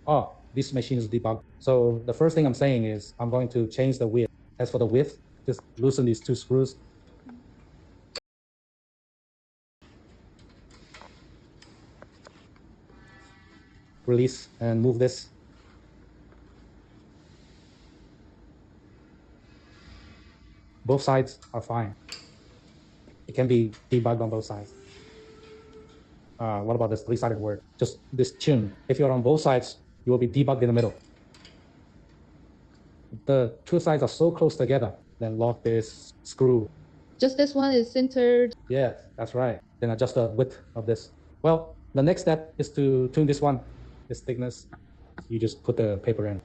oh, this machine is debugged. So the first thing I'm saying is I'm going to change the width. As for the width, just loosen these two screws. Release and move this. Both sides are fine. It can be debugged on both sides. What about this three-sided word? Just this tune. If you're on both sides, you will be debugged in the middle. The two sides are so close together, then lock this screw. Just this one is centered. Yeah, that's right. Then adjust the width of this. Well, the next step is to tune this one, this thickness. You just put the paper in.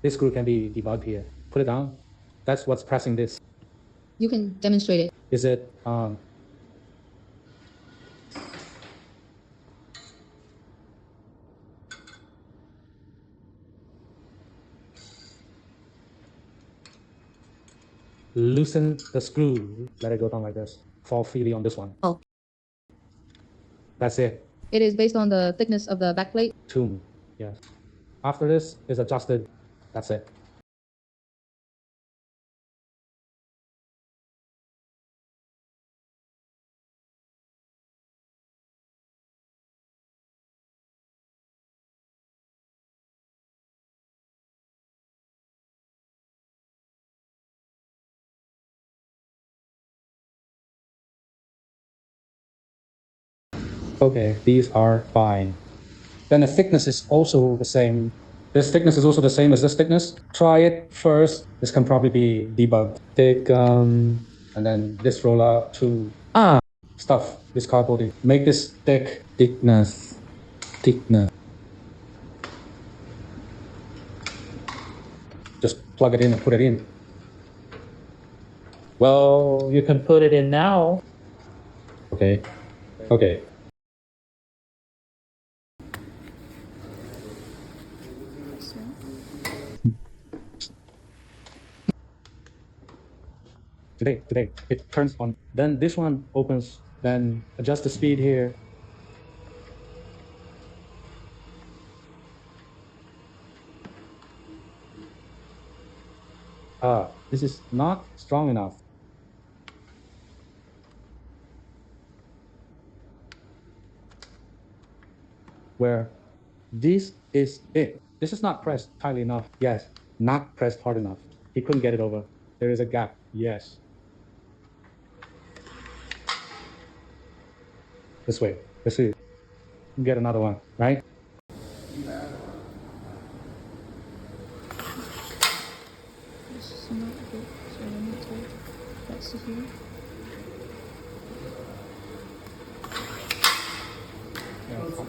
This screw can be debugged here. Put it down. That's what's pressing this. You can demonstrate it. Is it loosen the screw, let it go down like this. Fall freely on this one. Oh. That's it. It is based on the thickness of the backplate. Tune, yes. After this is adjusted, that's it. Okay, these are fine. Then the thickness is also the same. This thickness is also the same as this thickness. Try it first. This can probably be debugged. Take and then this roller to stuff this cardboard. Make this thick. Thickness. Just plug it in and put it in. Well, you can put it in now. Okay. Today, it turns on. Then this one opens, then adjust the speed here. This is not strong enough. Where this is it. This is not pressed tightly enough. Yes, not pressed hard enough. He couldn't get it over. There is a gap. Yes. This way. Let's see. Get another one, right? This is not good, so I need to press it here. Yeah,